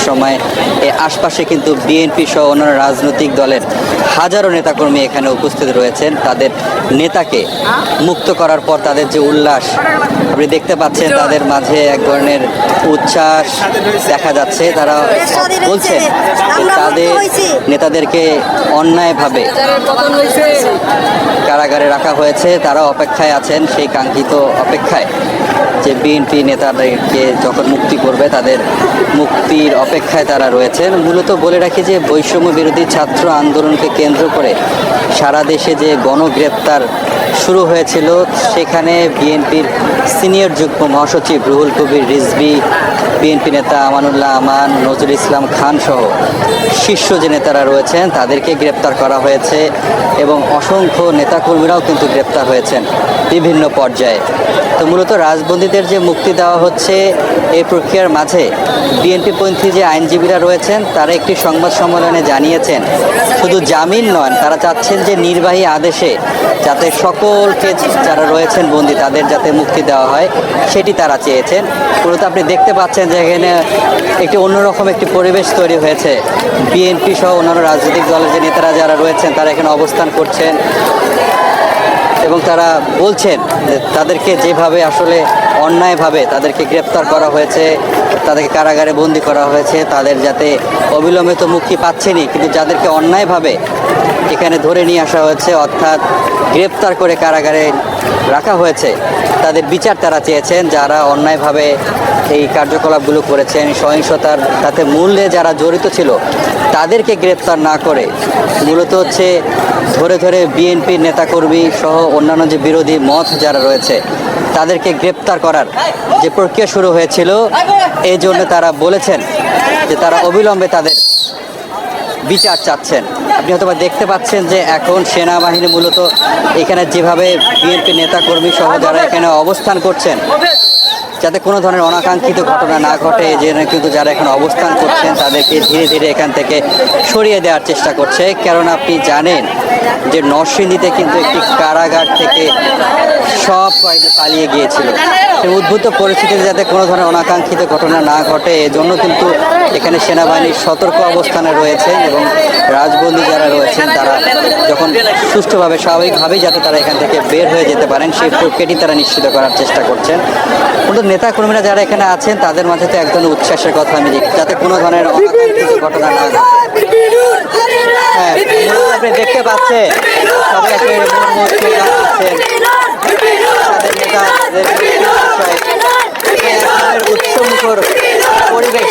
সময় এই আশপাশে কিন্তু বিএনপি সহ অন্যান্য রাজনৈতিক দলের হাজারো নেতাকর্মী এখানে উপস্থিত রয়েছেন। তাদের নেতাকে মুক্ত করার পর তাদের যে উল্লাস আপনি দেখতে পাচ্ছেন, তাদের মাঝে এক ধরনের উচ্ছ্বাস দেখা যাচ্ছে। তারা বলছেন যে তাদের নেতাদেরকে অন্যায়ভাবে কারাগারে রাখা হয়েছে, তারা অপেক্ষায় আছেন সেই কাঙ্ক্ষিত অপেক্ষায় যে বিএনপি নেতাদেরকে যখন মুক্তি করবে তাদের মুক্তির অপেক্ষায় তারা রয়েছেন। মূলত বলে রাখি যে বৈষম্য বিরোধী ছাত্র আন্দোলনকে কেন্দ্র করে সারা দেশে যে গণগ্রেপ্তার শুরু হয়েছিল, সেখানে বিএনপির সিনিয়র যুগ্ম মহাসচিব রুহুল কবির রিজভী, বিএনপি নেতা আমানুল্লাহ আমান, নজরুল ইসলাম খান সহ শীর্ষ যে নেতারা রয়েছেন তাদেরকে গ্রেপ্তার করা হয়েছে এবং অসংখ্য নেতাকর্মীরাও কিন্তু গ্রেপ্তার হয়েছেন বিভিন্ন পর্যায়ে। তো মূলত রাজবন্দীদের যে মুক্তি দেওয়া হচ্ছে, এই প্রক্রিয়ার মাঝে বিএনপিপন্থী যে আইনজীবীরা রয়েছেন তারা একটি সংবাদ সম্মেলনে জানিয়েছেন শুধু জামিন নয়, তারা চাচ্ছেন যে নির্বাহী আদেশে যাতে সকলকে যারা রয়েছেন বন্দী তাদের যাতে মুক্তি দেওয়া হয় সেটি তারা চেয়েছেন। মূলত আপনি দেখতে পাচ্ছেন যে এখানে একটি অন্যরকম একটি পরিবেশ তৈরি হয়েছে। বিএনপি সহ অন্যান্য রাজনৈতিক দলের যে নেতারা যারা রয়েছেন তারা এখানে অবস্থান করছেন এবং তারা বলছেন যে তাদেরকে যেভাবে আসলে অন্যায়ভাবে তাদেরকে গ্রেপ্তার করা হয়েছে, তাদেরকে কারাগারে বন্দি করা হয়েছে, তাদের যাতে অবিলম্বে তো মুক্তি পাচ্ছেনই, কিন্তু যাদেরকে অন্যায়ভাবে এখানে ধরে নিয়ে আসা হয়েছে অর্থাৎ গ্রেপ্তার করে কারাগারে রাখা হয়েছে, তাদের বিচার তারা চেয়েছেন। যারা অন্যায়ভাবে এই কার্যকলাপগুলো করেছেন, সহিংসতার সাথে মূল্যে যারা জড়িত ছিল তাদেরকে গ্রেপ্তার না করে মূলত হচ্ছে ধরে ধরে বিএনপির নেতাকর্মী সহ অন্যান্য যে বিরোধী মত যারা রয়েছে তাদেরকে গ্রেপ্তার করার যে প্রক্রিয়া শুরু হয়েছিল, এই জন্য তারা বলেছেন যে তারা অবিলম্বে তাদের বিচার চাচ্ছেন। আপনি হয়তো দেখতে পাচ্ছেন যে এখন সেনাবাহিনী মূলত এখানে যেভাবে বিএনপি নেতাকর্মী সহ যারা এখানে অবস্থান করছেন যাতে কোনো ধরনের অনাকাঙ্ক্ষিত ঘটনা না ঘটে, এই জন্য কিন্তু যারা এখন অবস্থান করছেন তাদেরকে ধীরে ধীরে এখান থেকে সরিয়ে দেওয়ার চেষ্টা করছে। কারণ আপনি জানেন যে নরসিংদীতে কিন্তু একটি কারাগার থেকে সব কয়েকজন পালিয়ে গিয়েছিল। সেই উদ্ভূত পরিস্থিতিতে যাতে কোনো ধরনের অনাকাঙ্ক্ষিত ঘটনা না ঘটে এজন্য কিন্তু এখানে সেনাবাহিনীর সতর্ক অবস্থানে রয়েছেন এবং রাজবন্দী যারা রয়েছেন তারা যখন সুষ্ঠুভাবে স্বাভাবিকভাবেই যাতে তারা এখান থেকে বের হয়ে যেতে পারেন সেই প্রক্রিয়াটি তারা নিশ্চিত করার চেষ্টা করছেন। কিন্তু নেতাকর্মীরা যারা এখানে আছেন তাদের মাঝে তো এক ধরনের উচ্ছ্বাসের কথা আমি দেখি, যাতে কোনো ধরনের অনাকাঙ্ক্ষিত ঘটনা না ঘটে। হ্যাঁ, আপনি দেখতে পাচ্ছেন সবাই উৎসমুখর পরিবেশ